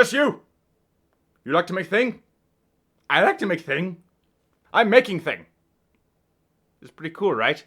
Yes, you! You like to make thing? I like to make thing. I'm making thing. It's pretty cool, right?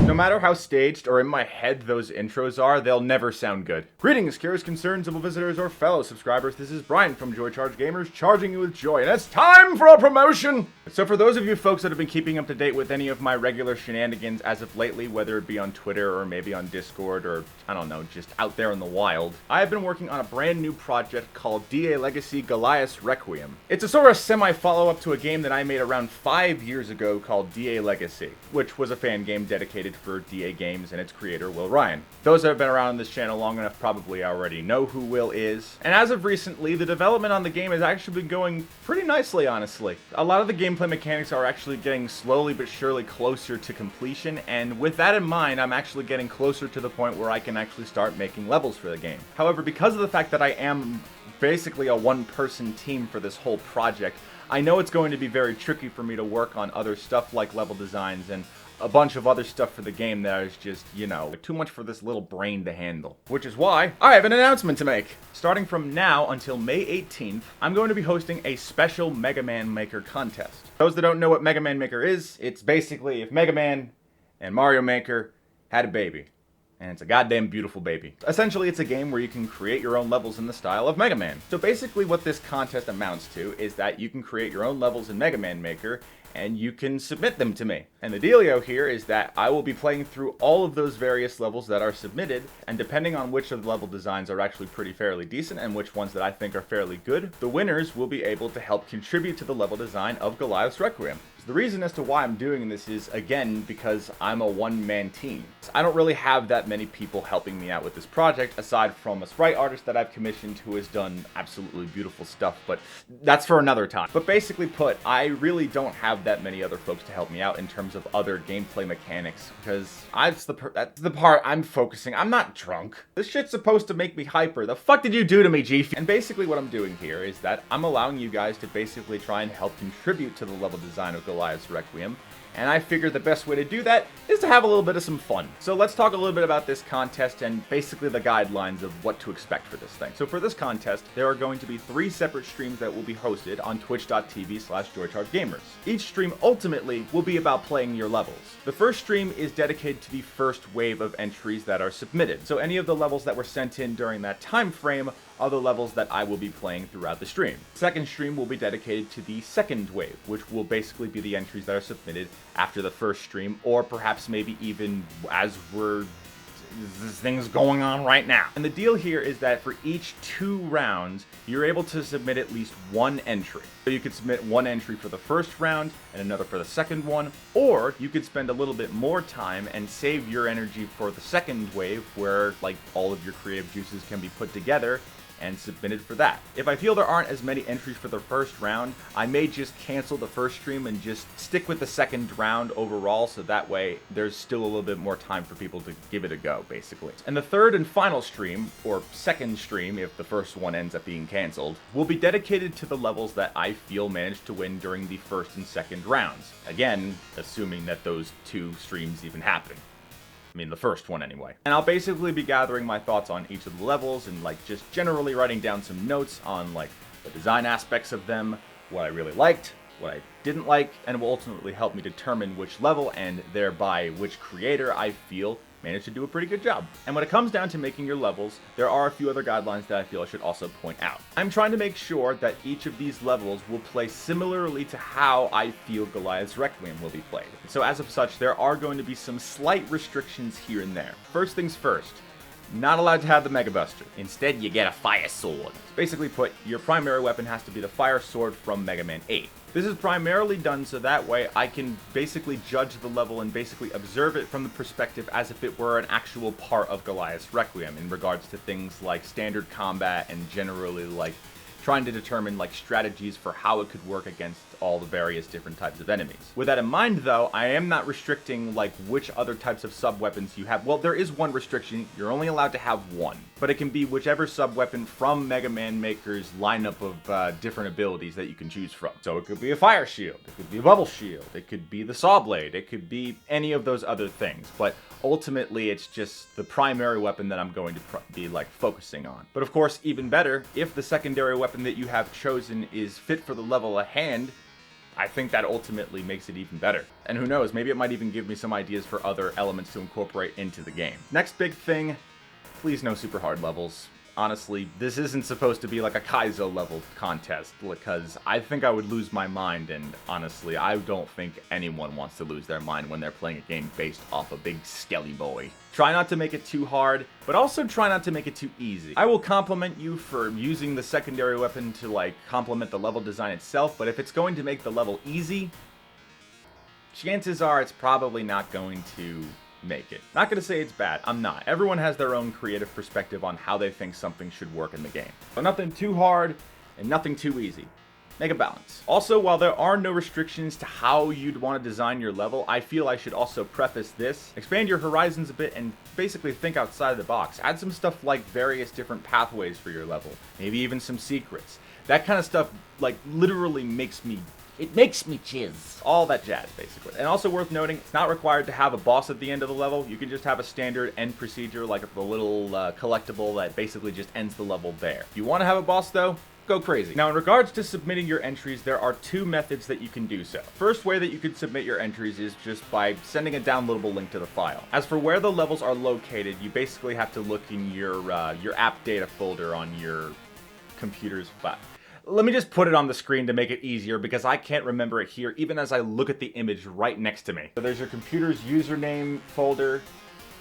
No matter how staged or in my head those intros are, they'll never sound good. Greetings, curious concerns, civil visitors, or fellow subscribers. This is Brian from Joy Charge Gamers, charging you with joy, and it's time for a promotion! So for those of you folks that have been keeping up to date with any of my regular shenanigans as of lately, whether it be on Twitter or maybe on Discord or, I don't know, just out there in the wild, I have been working on a brand new project called DA Legacy Goliath's Requiem. It's a sort of semi-follow-up to a game that I made around 5 years ago called DA Legacy, which was a fan game dedicated for DA Games and its creator, Will Ryan. Those that have been around this channel long enough probably already know who Will is. And as of recently, the development on the game has actually been going pretty nicely, honestly. A lot of the gameplay mechanics are actually getting slowly but surely closer to completion, and with that in mind, I'm actually getting closer to the point where I can actually start making levels for the game. However, because of the fact that I am basically a one-person team for this whole project, I know it's going to be very tricky for me to work on other stuff like level designs and a bunch of other stuff for the game that is just, you know, too much for this little brain to handle. Which is why I have an announcement to make. Starting from now until May 18th, I'm going to be hosting a special Mega Man Maker contest. Those that don't know what Mega Man Maker is, it's basically if Mega Man and Mario Maker had a baby. And it's a goddamn beautiful baby. Essentially, it's a game where you can create your own levels in the style of Mega Man. So basically what this contest amounts to is that you can create your own levels in Mega Man Maker and you can submit them to me. And the dealio here is that I will be playing through all of those various levels that are submitted, and depending on which of the level designs are actually pretty fairly decent and which ones that I think are fairly good, the winners will be able to help contribute to the level design of Goliath's Requiem. The reason as to why I'm doing this is, again, because I'm a one-man team. I don't really have that many people helping me out with this project, aside from a sprite artist that I've commissioned who has done absolutely beautiful stuff, but that's for another time. But basically put, I really don't have that many other folks to help me out in terms of other gameplay mechanics, because that's the part I'm focusing. I'm not drunk. This shit's supposed to make me hyper. The fuck did you do to me, G? And basically what I'm doing here is that I'm allowing you guys to basically try and help contribute to the level design of Goliath's Requiem, and I figured the best way to do that is to have a little bit of some fun. So let's talk a little bit about this contest and basically the guidelines of what to expect for this thing. So for this contest, there are going to be 3 separate streams that will be hosted on twitch.tv/JoyChargeGamers. Each stream ultimately will be about playing your levels. The first stream is dedicated to the first wave of entries that are submitted. So any of the levels that were sent in during that time frame are the levels that I will be playing throughout the stream. The second stream will be dedicated to the second wave, which will basically be the entries that are submitted after the first stream, or perhaps maybe even as this thing's going on right now. And the deal here is that for each 2 rounds, you're able to submit at least 1 entry. So you could submit 1 entry for the first round and another for the second one, or you could spend a little bit more time and save your energy for the second wave where like all of your creative juices can be put together and submitted for that. If I feel there aren't as many entries for the first round, I may just cancel the first stream and just stick with the second round overall, so that way there's still a little bit more time for people to give it a go, basically. And the third and final stream, or second stream if the first one ends up being canceled, will be dedicated to the levels that I feel managed to win during the first and second rounds. Again, assuming that those 2 streams even happen. I mean, the first one anyway. And I'll basically be gathering my thoughts on each of the levels and like just generally writing down some notes on like the design aspects of them, what I really liked, what I didn't like, and will ultimately help me determine which level and thereby which creator I feel managed to do a pretty good job. And when it comes down to making your levels, there are a few other guidelines that I feel I should also point out. I'm trying to make sure that each of these levels will play similarly to how I feel Goliath's Requiem will be played. So as of such, there are going to be some slight restrictions here and there. First things first, not allowed to have the Mega Buster. Instead, you get a fire sword. Basically put, your primary weapon has to be the fire sword from Mega Man 8. This is primarily done so that way I can basically judge the level and basically observe it from the perspective as if it were an actual part of Goliath's Requiem in regards to things like standard combat and generally like trying to determine like strategies for how it could work against all the various different types of enemies. With that in mind though, I am not restricting like which other types of sub-weapons you have. Well, there is one restriction, you're only allowed to have one, but it can be whichever sub-weapon from Mega Man Maker's lineup of different abilities that you can choose from. So it could be a fire shield, it could be a bubble shield, it could be the saw blade, it could be any of those other things, but ultimately it's just the primary weapon that I'm going to be like focusing on. But of course, even better, if the secondary weapon that you have chosen is fit for the level at hand, I think that ultimately makes it even better. And who knows, maybe it might even give me some ideas for other elements to incorporate into the game. Next big thing, please no super hard levels. Honestly, this isn't supposed to be like a Kaizo level contest, because I think I would lose my mind, and honestly, I don't think anyone wants to lose their mind when they're playing a game based off a big skelly boy. Try not to make it too hard, but also try not to make it too easy. I will compliment you for using the secondary weapon to like complement the level design itself, but if it's going to make the level easy, chances are it's probably not going to make it. Not gonna say it's bad, I'm not. Everyone has their own creative perspective on how they think something should work in the game. So nothing too hard and nothing too easy. Make a balance. Also, while there are no restrictions to how you'd want to design your level, I feel I should also preface this. Expand your horizons a bit and basically think outside of the box. Add some stuff like various different pathways for your level. Maybe even some secrets. That kind of stuff like literally makes me jizz. All that jazz, basically. And also worth noting, it's not required to have a boss at the end of the level. You can just have a standard end procedure, like a little collectible that basically just ends the level there. If you want to have a boss, though, go crazy. Now, in regards to submitting your entries, there are two methods that you can do so. First way that you can submit your entries is just by sending a downloadable link to the file. As for where the levels are located, you basically have to look in your app data folder on your computer's file. Let me just put it on the screen to make it easier because I can't remember it here even as I look at the image right next to me. So there's your computer's username folder,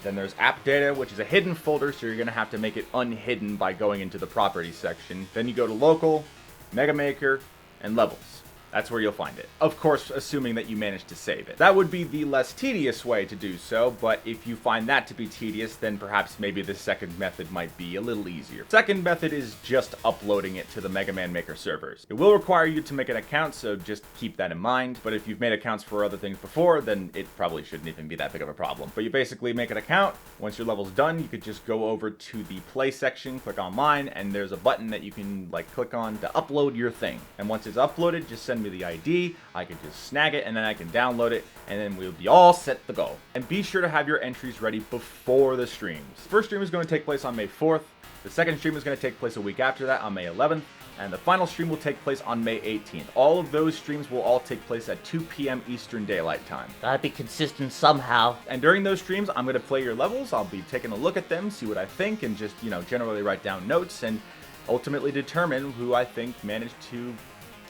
then there's app data, which is a hidden folder, so you're gonna have to make it unhidden by going into the properties section. Then you go to local, Mega Maker, and levels. That's where you'll find it. Of course, assuming that you managed to save it. That would be the less tedious way to do so, but if you find that to be tedious, then perhaps maybe the second method might be a little easier. Second method is just uploading it to the Mega Man Maker servers. It will require you to make an account, so just keep that in mind, but if you've made accounts for other things before, then it probably shouldn't even be that big of a problem. But you basically make an account. Once your level's done, you could just go over to the play section, click online, and there's a button that you can like click on to upload your thing. And once it's uploaded, just send me the ID, I can just snag it, and then I can download it, and then we'll be all set to go. And be sure to have your entries ready before the streams. The first stream is going to take place on May 4th, the second stream is going to take place a week after that on May 11th, and the final stream will take place on May 18th. All of those streams will all take place at 2 p.m. Eastern Daylight Time. Gotta be consistent somehow. And during those streams, I'm going to play your levels, I'll be taking a look at them, see what I think, and just, generally write down notes, and ultimately determine who I think managed to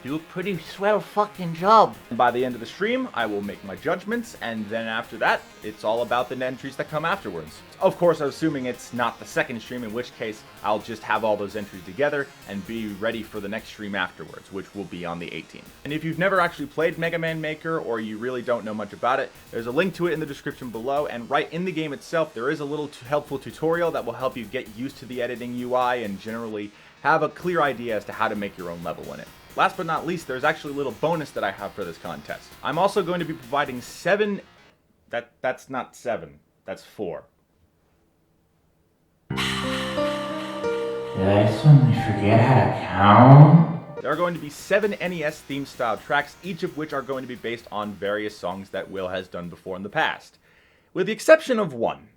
do a pretty swell fucking job. And by the end of the stream, I will make my judgments, and then after that, it's all about the entries that come afterwards. Of course, assuming it's not the second stream, in which case, I'll just have all those entries together and be ready for the next stream afterwards, which will be on the 18th. And if you've never actually played Mega Man Maker, or you really don't know much about it, there's a link to it in the description below, and right in the game itself, there is a little helpful tutorial that will help you get used to the editing UI and generally have a clear idea as to how to make your own level in it. Last but not least, there's actually a little bonus that I have for this contest. I'm also going to be providing that's not 7, that's 4. Did I suddenly forget how to count? There are going to be 7 NES theme style tracks, each of which are going to be based on various songs that Will has done before in the past. With the exception of one.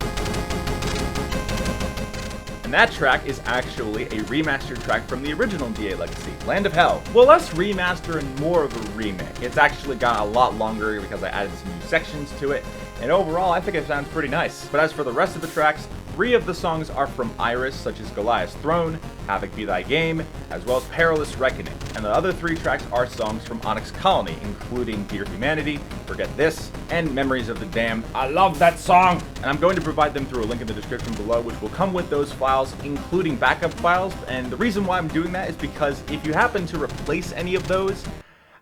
And that track is actually a remastered track from the original DA Legacy, Land of Hell. Well, less remaster and more of a remake. It's actually got a lot longer because I added some new sections to it, and overall I think it sounds pretty nice. But as for the rest of the tracks, 3 of the songs are from Iris, such as Goliath's Throne, Havoc Be Thy Game, as well as Perilous Reckoning. And the other 3 tracks are songs from Onyx Colony, including Dear Humanity, Forget This, and Memories of the Damned. I love that song! And I'm going to provide them through a link in the description below, which will come with those files, including backup files. And the reason why I'm doing that is because if you happen to replace any of those,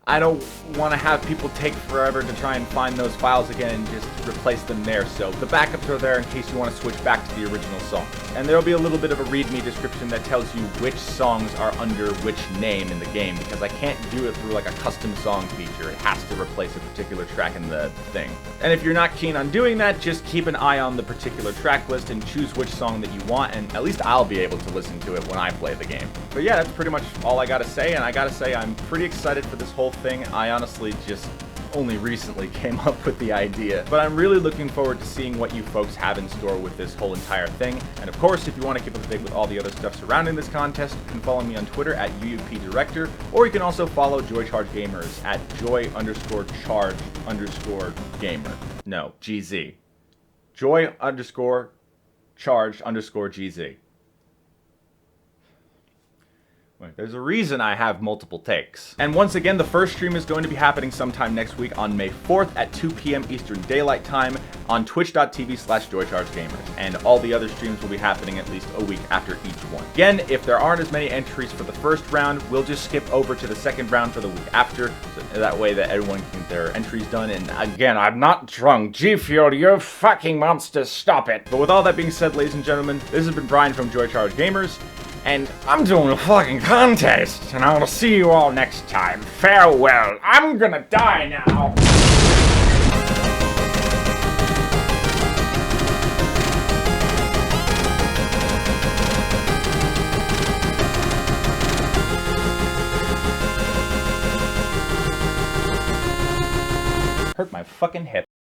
I don't want to have people take forever to try and find those files again and just replace them there, so the backups are there in case you want to switch back to the original song. And there'll be a little bit of a readme description that tells you which songs are under which name in the game, because I can't do it through like a custom song feature. It has to replace a particular track in the thing. And if you're not keen on doing that, just keep an eye on the particular track list and choose which song that you want, and at least I'll be able to listen to it when I play the game. But yeah, that's pretty much all I gotta say, and I gotta say I'm pretty excited for this whole thing. I honestly just only recently came up with the idea, but I'm really looking forward to seeing what you folks have in store with this whole entire thing. And of course, if you want to keep up to date with all the other stuff surrounding this contest, you can follow me on Twitter at UUPDirector, or you can also follow JoyChargeGamers at Joy_Charge_Gamer. No, GZ. Joy_Charge_GZ. There's a reason I have multiple takes. And once again, the first stream is going to be happening sometime next week on May 4th at 2 p.m. Eastern Daylight Time on twitch.tv/JoyChargeGamers. And all the other streams will be happening at least a week after each one. Again, if there aren't as many entries for the first round, we'll just skip over to the second round for the week after, so that way that everyone can get their entries done. And again, I'm not drunk. G Fuel, you fucking monsters, stop it. But with all that being said, ladies and gentlemen, this has been Brian from JoyChargeGamers. And I'm doing a fucking contest, and I'll see you all next time. Farewell. I'm gonna die now. Hurt my fucking hip.